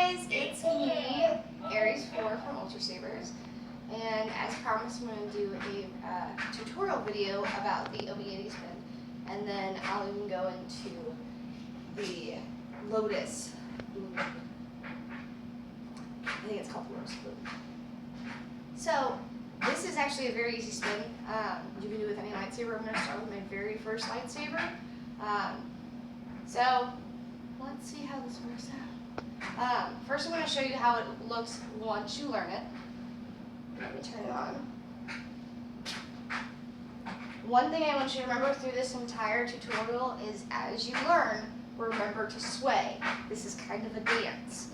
guys, it's me, Aries 4 from Ultra Sabers, and as promised I'm going to do a tutorial video about the Obi-Ani spin, and then I'll even go into the Lotus. I think it's called Lotus. So this is actually a very easy spin. You can do it with any lightsaber. I'm going to start with my very first lightsaber. So let's see how this works out. First I'm going to show you how it looks once you learn it. Let me turn it on. One thing I want you to remember through this entire tutorial is as you learn, remember to sway. This is kind of a dance.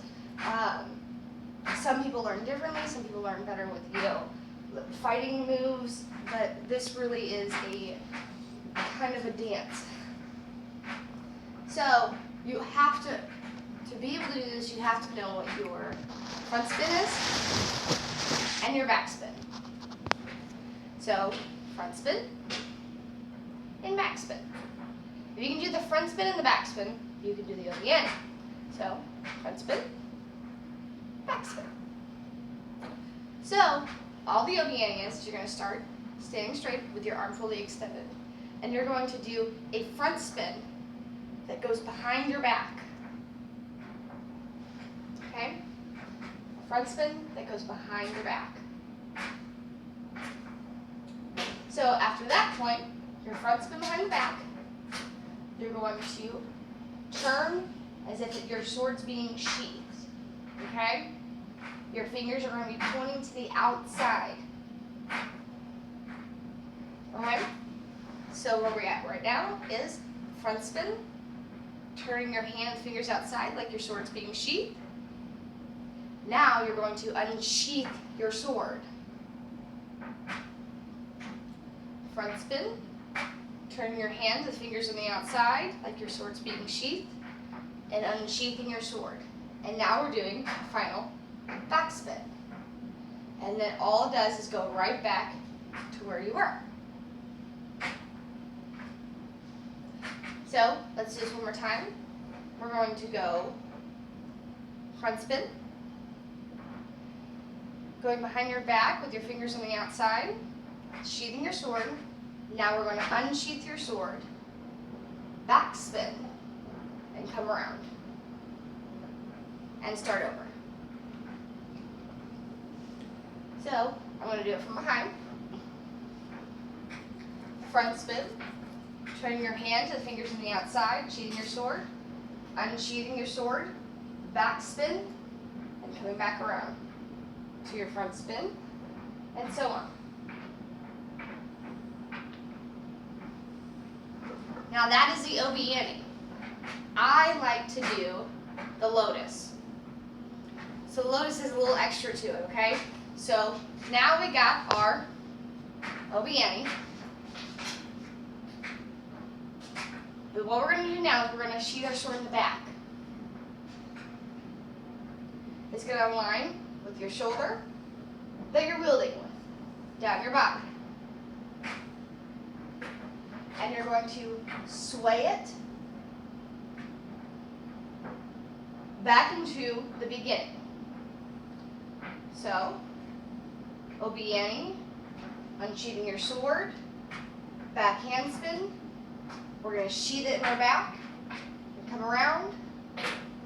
Some people learn differently, some people learn better with fighting moves, but this really is a kind of a dance. So you have to be able to do this, you have to know what your front spin is and your back spin. So front spin and back spin. If you can do the front spin and the back spin, you can do the Obi-Ani. So front spin, back spin. So all the Obi-Ani is you're going to start standing straight with your arm fully extended. And you're going to do a front spin that goes behind your back. Okay? A front spin that goes behind your back. So after that point, your front spin behind the back, you're going to turn as if your sword's being sheathed. Okay? Your fingers are going to be pointing to the outside. Okay? So where we're at right now is front spin, turning your hand and fingers outside like your sword's being sheathed. Now you're going to unsheath your sword. Front spin, turning your hands and fingers on the outside like your sword's being sheathed, and unsheathing your sword. And now we're doing a final back spin. And then all it does is go right back to where you were. So let's do this one more time. We're going to go front spin, going behind your back with your fingers on the outside, sheathing your sword. Now we're going to unsheath your sword, back spin, and come around. And start over. So I'm going to do it from behind. Front spin, turning your hands and fingers on the outside, sheathing your sword, unsheathing your sword, back spin, and coming back around to your front spin, and so on. Now that is the Obi-Ani. I like to do the Lotus. So the Lotus is a little extra to it, okay? So now we got our Obi-Ani. But what we're going to do now is we're going to sheath our sword in the back. It's going to align with your shoulder that you're wielding with, down your body. And you're going to sway it back into the beginning. So, Obi-Ani, unsheathing your sword, back hand spin. We're going to sheath it in our back, and come around,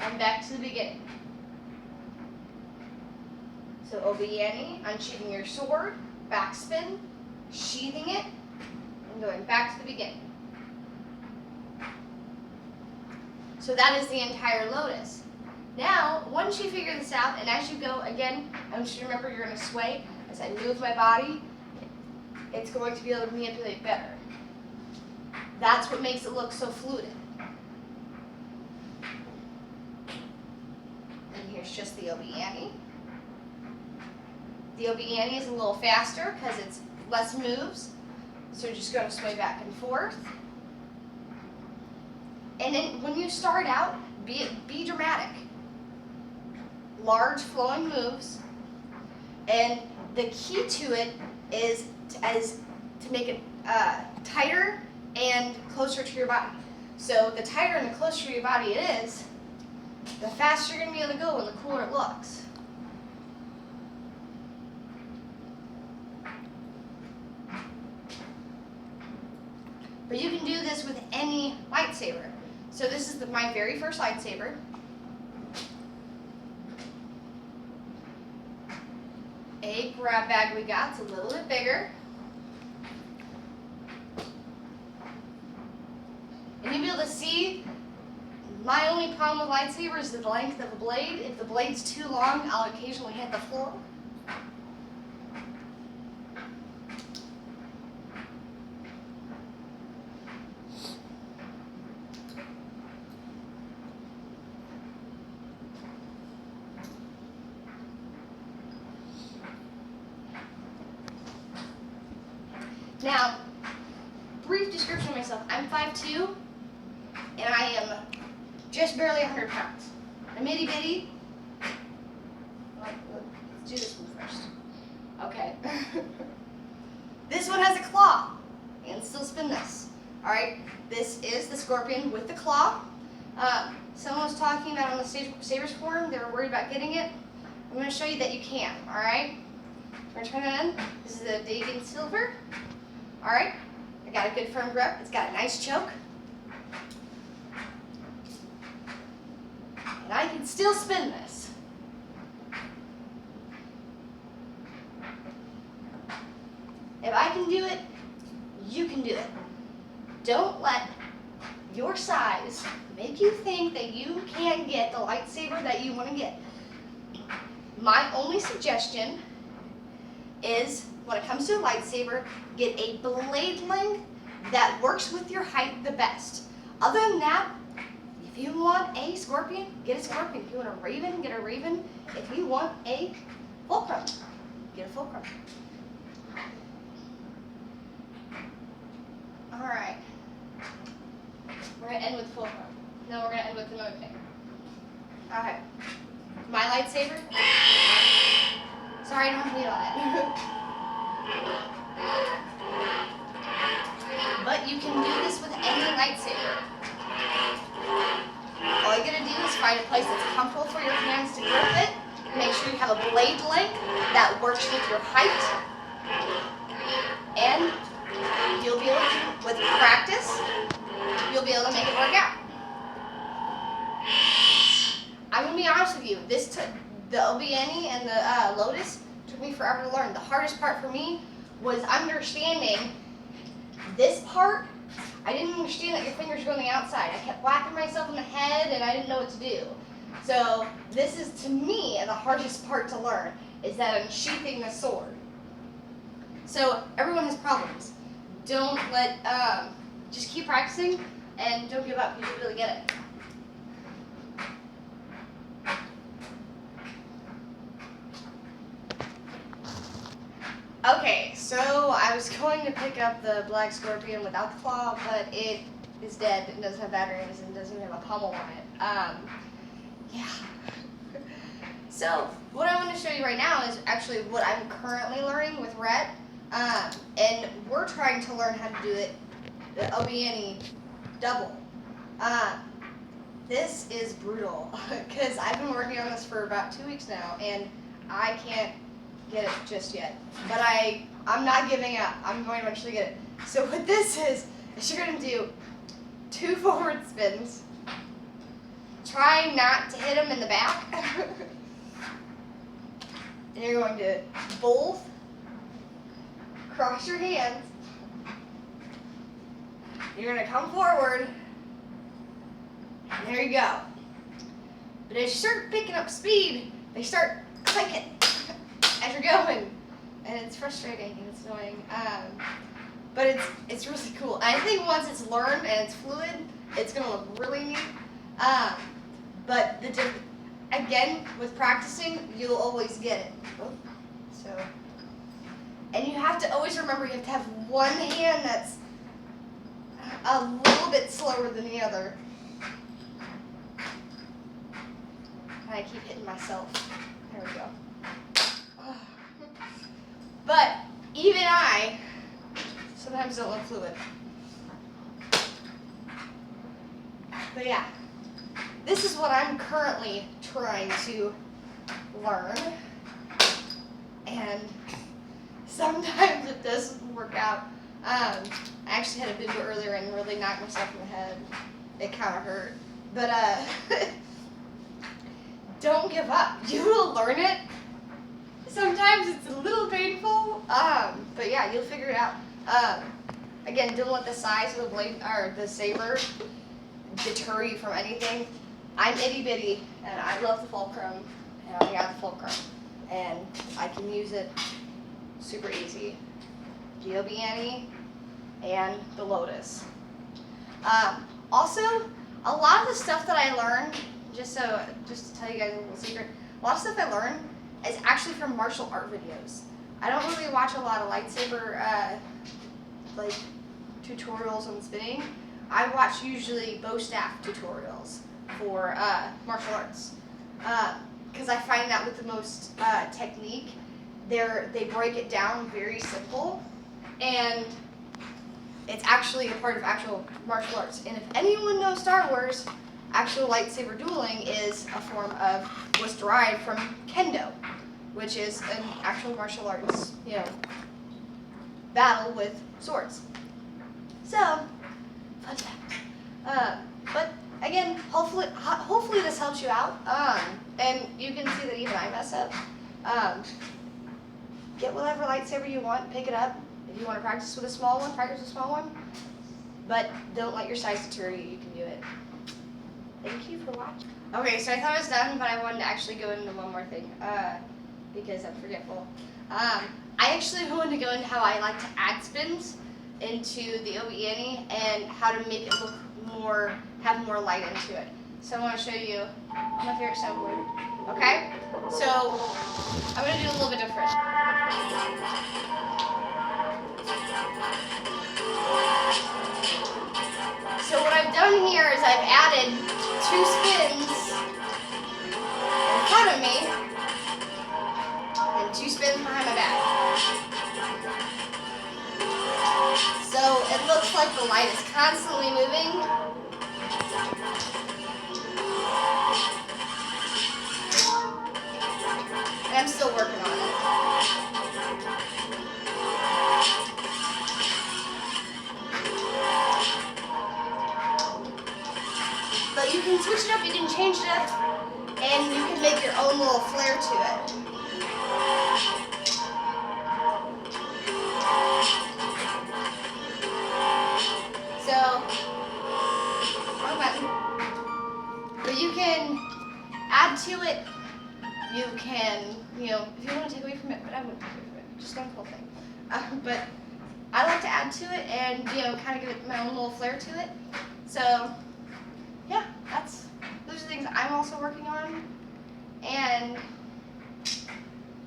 and back to the beginning. So Obi-Ani, unsheathing your sword, back spin, sheathing it, and going back to the beginning. So that is the entire Lotus. Now, once you figure this out, and as you go, again, I want you to remember you're going to sway. As I move my body, it's going to be able to manipulate better. That's what makes it look so fluid. And here's just the Obi-Ani. The Obi-Ani is a little faster because it's less moves. So you're just going to sway back and forth. And then when you start out, be dramatic. Large flowing moves. And the key to it is to make it tighter and closer to your body. So the tighter and the closer to your body it is, the faster you're going to be able to go and the cooler it looks. But you can do this with any lightsaber. So this is my very first lightsaber. A grab bag we got, it's a little bit bigger. And you'll be able to see, my only problem with lightsaber is the length of the blade. If the blade's too long, I'll occasionally hit the floor. Now, brief description of myself. I'm 5'2", and I am just barely 100 pounds. I'm itty bitty. Let's do this one first. Okay. This one has a claw, and still spin this. All right. This is the scorpion with the claw. Someone was talking about on the Sabers forum, they were worried about getting it. I'm going to show you that you can. All right. We're going to turn it in. This is the Dagon Silver. All right. I got a good firm grip. It's got a nice choke. And I can still spin this. If I can do it, you can do it. Don't let your size make you think that you can't get the lightsaber that you want to get. My only suggestion is, when it comes to a lightsaber, get a blade length that works with your height the best. Other than that, if you want a scorpion, get a scorpion. If you want a raven, get a raven. If you want a fulcrum, get a fulcrum. All right. We're going to end with fulcrum. No, we're going to end with another thing. Okay. My lightsaber. Sorry, I don't have meat on it. But you can do this with any lightsaber. All you gotta do is find a place that's comfortable for your hands to grip it. Make sure you have a blade length that works with your height. And you'll be able to, with practice, you'll be able to make it work out. I'm gonna be honest with you, the Obi-Ani and the Lotus took me forever to learn. The hardest part for me was understanding this part. I didn't understand that your fingers go on the outside. I kept whacking myself in the head and I didn't know what to do. So this is, to me, the hardest part to learn, is that unsheathing the sword. So everyone has problems. Don't let, just keep practicing and don't give up. You should really get it. Okay, so I was going to pick up the black scorpion without the claw, but it is dead. It doesn't have batteries and doesn't even have a pommel on it. Yeah. So what I want to show you right now is actually what I'm currently learning with Rhett, and we're trying to learn how to do it, the Obi-Ani double. This is brutal because I've been working on this for about 2 weeks now, and I can't get it just yet. But I'm not giving up. I'm going to eventually get it. So what this is you're going to do 2 forward spins. Try not to hit them in the back. And you're going to both cross your hands. You're going to come forward. And there you go. But as you start picking up speed, they start clicking as you're going, and it's frustrating and it's annoying, but it's really cool. And I think once it's learned and it's fluid, it's gonna look really neat. But again, with practicing, you'll always get it. So, and you have to always remember you have to have one hand that's a little bit slower than the other. And I keep hitting myself. There we go. But even I sometimes don't look fluid. But yeah, this is what I'm currently trying to learn. And sometimes it doesn't work out. I actually had a video earlier and really knocked myself in the head. It kind of hurt. But don't give up. You will learn it. Sometimes it's a little painful, but yeah, you'll figure it out. Again, don't let the size of the blade or the saber deter you from anything. I'm itty bitty, and I love the fulcrum, and I got the fulcrum, and I can use it super easy. The Obi-Ani and the Lotus. Also, a lot of the stuff that I learned, just to tell you guys a little secret, a lot of stuff I learned is actually from martial art videos. I don't really watch a lot of lightsaber like tutorials on spinning. I watch usually bow staff tutorials for martial arts because I find that with the most technique, they break it down very simple, and it's actually a part of actual martial arts. And if anyone knows Star Wars, actual lightsaber dueling was derived from kendo, which is an actual martial arts, battle with swords. So, fun fact. But again, hopefully this helps you out. And you can see that even I mess up. Get whatever lightsaber you want, pick it up. If you want to practice with a small one, practice with a small one. But don't let your size deter you. You can do it. Thank you for watching. Okay, so I thought I was done, but I wanted to actually go into one more thing because I'm forgetful. I actually wanted to go into how I like to add spins into the Obi-Ani and how to make it look have more light into it. So I want to show you my favorite soundboard. Okay? So I'm going to do a little bit different. So what I've done here is I've added 2 spins in front of me and 2 spins behind my back. So it looks like the light is constantly moving. And I'm still working on it. But you can switch it up, you can change it up, and you can make your own little flair to it. So, wrong button. But you can add to it. You can, if you want to take away from it, but I wouldn't take away from it. Just don't whole thing. But I like to add to it and, kind of give it my own little flair to it. So, yeah, those are things I'm also working on. And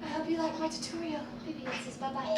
I hope you like my tutorial. Baby, it says bye-bye.